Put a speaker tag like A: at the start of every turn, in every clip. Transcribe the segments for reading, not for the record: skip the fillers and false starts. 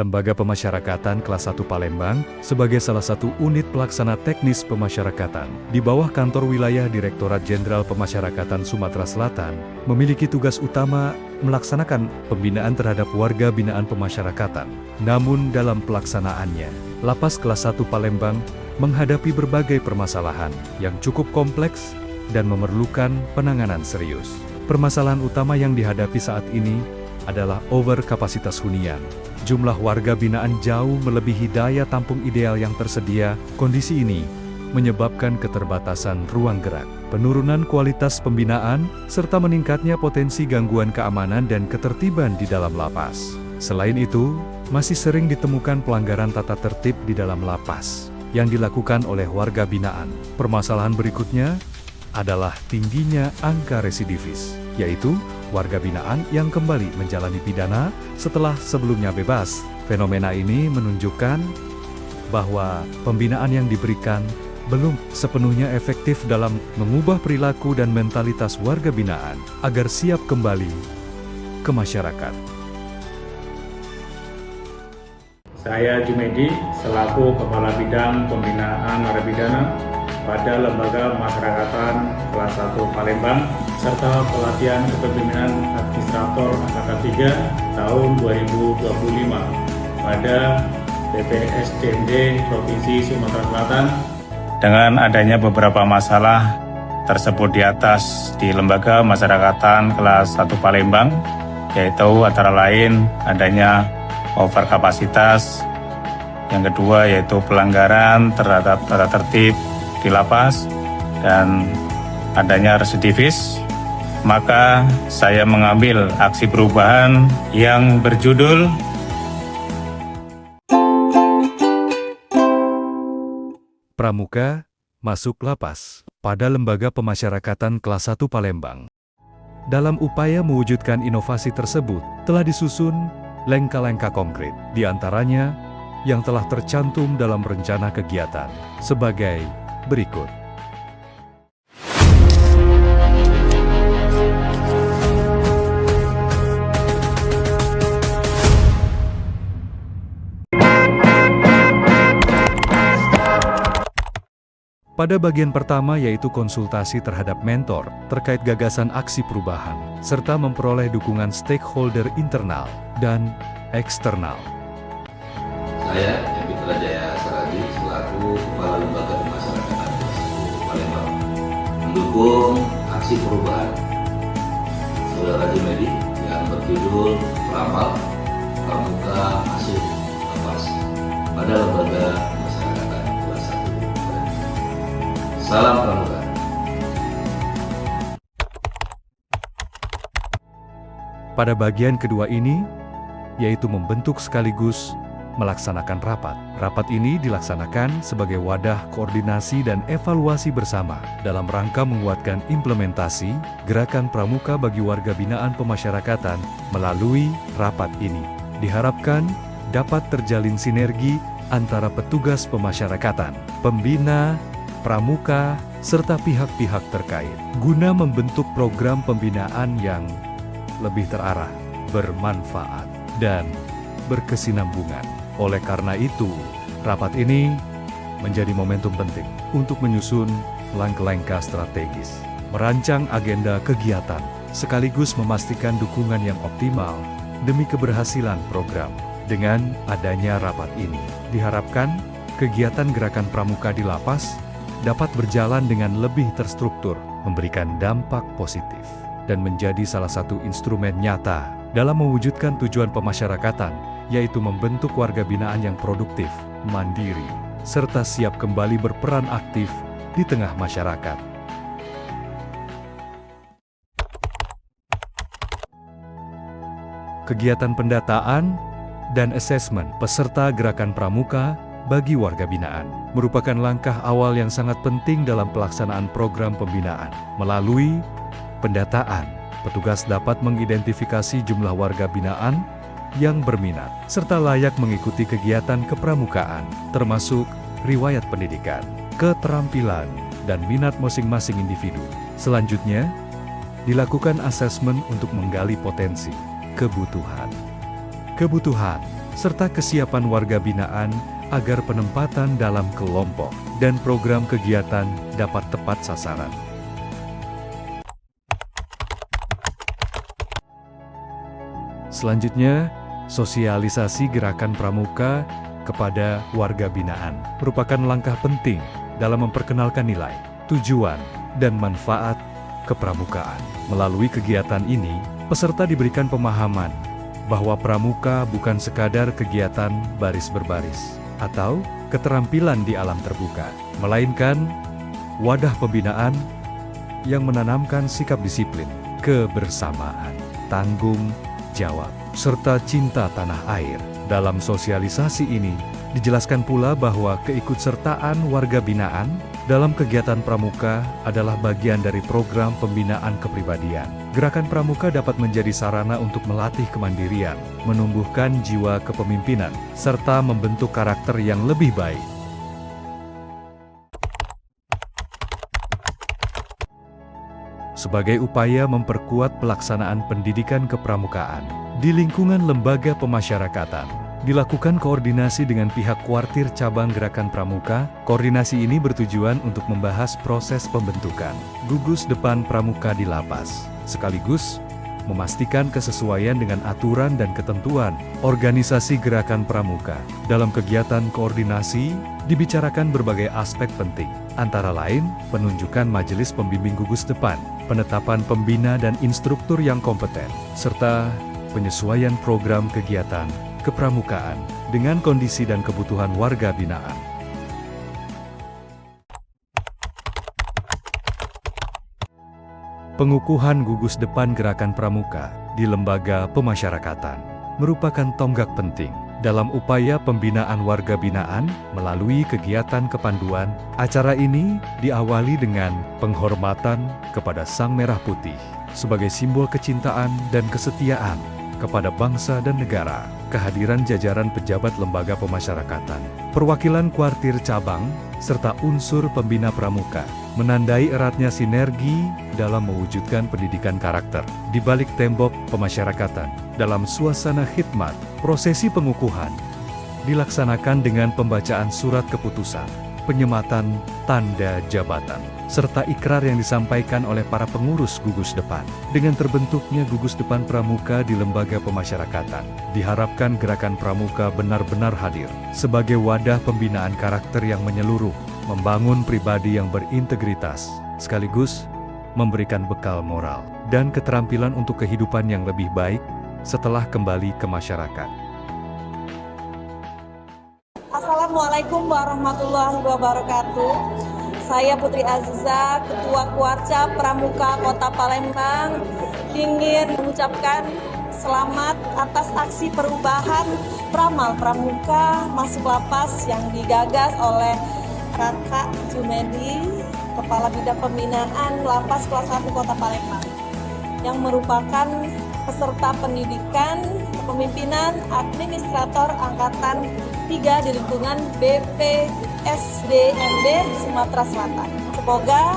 A: Lembaga Pemasyarakatan Kelas 1 Palembang, sebagai salah satu unit pelaksana teknis pemasyarakatan, di bawah kantor wilayah Direktorat Jenderal Pemasyarakatan Sumatera Selatan, memiliki tugas utama melaksanakan pembinaan terhadap warga binaan pemasyarakatan. Namun dalam pelaksanaannya, Lapas Kelas 1 Palembang menghadapi berbagai permasalahan yang cukup kompleks dan memerlukan penanganan serius. Permasalahan utama yang dihadapi saat ini adalah overkapasitas hunian. Jumlah warga binaan jauh melebihi daya tampung ideal yang tersedia. Kondisi ini menyebabkan keterbatasan ruang gerak, penurunan kualitas pembinaan, serta meningkatnya potensi gangguan keamanan dan ketertiban di dalam lapas. Selain itu, masih sering ditemukan pelanggaran tata tertib di dalam lapas yang dilakukan oleh warga binaan. Permasalahan berikutnya adalah tingginya angka residivis, yaitu warga binaan yang kembali menjalani pidana setelah sebelumnya bebas. Fenomena ini menunjukkan bahwa pembinaan yang diberikan belum sepenuhnya efektif dalam mengubah perilaku dan mentalitas warga binaan agar siap kembali ke masyarakat.
B: Saya Jumedi, selaku Kepala Bidang Pembinaan Narapidana pada Lembaga Pemasyarakatan Kelas 1 Palembang, serta pelatihan kepemimpinan administrator angkatan 3 tahun 2025 pada BPSDMD Provinsi Sumatera Selatan. Dengan adanya beberapa masalah tersebut di atas di Lembaga Pemasyarakatan Kelas 1 Palembang, yaitu antara lain adanya overkapasitas, yang kedua yaitu pelanggaran terhadap tata tertib di lapas, dan adanya residivis, maka saya mengambil aksi perubahan yang berjudul
A: Pramuka masuk lapas pada Lembaga Pemasyarakatan Kelas 1 Palembang. Dalam upaya mewujudkan inovasi tersebut, telah disusun langkah-langkah konkret, di antaranya yang telah tercantum dalam rencana kegiatan sebagai berikut. Pada bagian pertama yaitu konsultasi terhadap mentor terkait gagasan aksi perubahan, serta memperoleh dukungan stakeholder internal dan eksternal.
C: Saya, Epitra Jaya Saradi, selaku Kepala Lembaga Pemasyarakatan Kelas 1 Palembang, mendukung aksi perubahan Saudara Jumedi yang berjudul Ramal Pramuka Masuk Lapas pada Lembaga Pemasyarakatan Kelas 1 Palembang. Salam Pramuka.
A: Pada bagian kedua ini, yaitu membentuk sekaligus melaksanakan rapat. Rapat ini dilaksanakan sebagai wadah koordinasi dan evaluasi bersama dalam rangka menguatkan implementasi gerakan pramuka bagi warga binaan pemasyarakatan. Melalui rapat ini, diharapkan dapat terjalin sinergi antara petugas pemasyarakatan, pembina, pramuka, serta pihak-pihak terkait, guna membentuk program pembinaan yang lebih terarah, bermanfaat, dan berkesinambungan. Oleh karena itu, rapat ini menjadi momentum penting untuk menyusun langkah-langkah strategis, merancang agenda kegiatan, sekaligus memastikan dukungan yang optimal demi keberhasilan program. Dengan adanya rapat ini, diharapkan kegiatan gerakan pramuka di lapas dapat berjalan dengan lebih terstruktur, memberikan dampak positif, dan menjadi salah satu instrumen nyata dalam mewujudkan tujuan pemasyarakatan, yaitu membentuk warga binaan yang produktif, mandiri, serta siap kembali berperan aktif di tengah masyarakat. Kegiatan pendataan dan asesmen peserta gerakan pramuka bagi warga binaan merupakan langkah awal yang sangat penting dalam pelaksanaan program pembinaan. Melalui pendataan, petugas dapat mengidentifikasi jumlah warga binaan yang berminat, serta layak mengikuti kegiatan kepramukaan, termasuk riwayat pendidikan, keterampilan, dan minat masing-masing individu. Selanjutnya, dilakukan asesmen untuk menggali potensi, kebutuhan serta kesiapan warga binaan agar penempatan dalam kelompok dan program kegiatan dapat tepat sasaran. Selanjutnya, sosialisasi gerakan pramuka kepada warga binaan merupakan langkah penting dalam memperkenalkan nilai, tujuan, dan manfaat kepramukaan. Melalui kegiatan ini, peserta diberikan pemahaman bahwa pramuka bukan sekadar kegiatan baris berbaris atau keterampilan di alam terbuka, melainkan wadah pembinaan yang menanamkan sikap disiplin, kebersamaan, tanggung jawab, serta cinta tanah air. Dalam sosialisasi ini, dijelaskan pula bahwa keikutsertaan warga binaan dalam kegiatan pramuka adalah bagian dari program pembinaan kepribadian. Gerakan pramuka dapat menjadi sarana untuk melatih kemandirian, menumbuhkan jiwa kepemimpinan, serta membentuk karakter yang lebih baik. Sebagai upaya memperkuat pelaksanaan pendidikan kepramukaan di lingkungan lembaga pemasyarakatan, dilakukan koordinasi dengan pihak kuartir cabang Gerakan Pramuka. Koordinasi ini bertujuan untuk membahas proses pembentukan gugus depan pramuka di lapas, sekaligus memastikan kesesuaian dengan aturan dan ketentuan organisasi Gerakan Pramuka. Dalam kegiatan koordinasi, dibicarakan berbagai aspek penting, antara lain penunjukan majelis pembimbing gugus depan, penetapan pembina dan instruktur yang kompeten, serta penyesuaian program kegiatan kepramukaan dengan kondisi dan kebutuhan warga binaan. Pengukuhan gugus depan Gerakan Pramuka di lembaga pemasyarakatan merupakan tonggak penting dalam upaya pembinaan warga binaan melalui kegiatan kepanduan. Acara ini diawali dengan penghormatan kepada Sang Merah Putih sebagai simbol kecintaan dan kesetiaan kepada bangsa dan negara. Kehadiran jajaran pejabat lembaga pemasyarakatan, perwakilan kuartir cabang, serta unsur pembina pramuka menandai eratnya sinergi dalam mewujudkan pendidikan karakter. Di balik tembok pemasyarakatan, dalam suasana khidmat, prosesi pengukuhan dilaksanakan dengan pembacaan surat keputusan, penyematan tanda jabatan, serta ikrar yang disampaikan oleh para pengurus gugus depan. Dengan terbentuknya gugus depan pramuka di lembaga pemasyarakatan, diharapkan Gerakan Pramuka benar-benar hadir sebagai wadah pembinaan karakter yang menyeluruh, membangun pribadi yang berintegritas, sekaligus memberikan bekal moral dan keterampilan untuk kehidupan yang lebih baik setelah kembali ke masyarakat.
D: Assalamualaikum warahmatullahi wabarakatuh. Saya Putri Aziza, Ketua Kuarca Pramuka Kota Palembang, ingin mengucapkan selamat atas aksi perubahan Pramal Pramuka Masuk Lapas yang digagas oleh Kakak Jumedi, Kepala Bidang Pembinaan Lapas Kelas 1 Kota Palembang, yang merupakan peserta pendidikan kepemimpinan administrator Angkatan 3 di lingkungan BPSDMD Sumatera Selatan. Semoga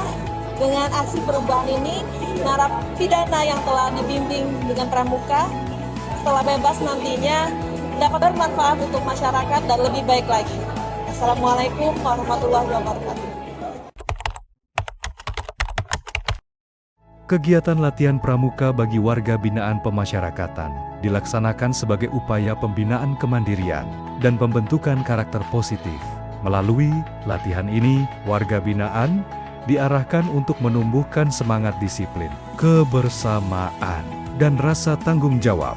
D: dengan aksi perubahan ini, narapidana yang telah dibimbing dengan pramuka setelah bebas nantinya dapat bermanfaat untuk masyarakat dan lebih baik lagi. Assalamualaikum warahmatullahi wabarakatuh.
A: Kegiatan latihan pramuka bagi warga binaan pemasyarakatan dilaksanakan sebagai upaya pembinaan kemandirian dan pembentukan karakter positif. Melalui latihan ini, warga binaan diarahkan untuk menumbuhkan semangat disiplin, kebersamaan, dan rasa tanggung jawab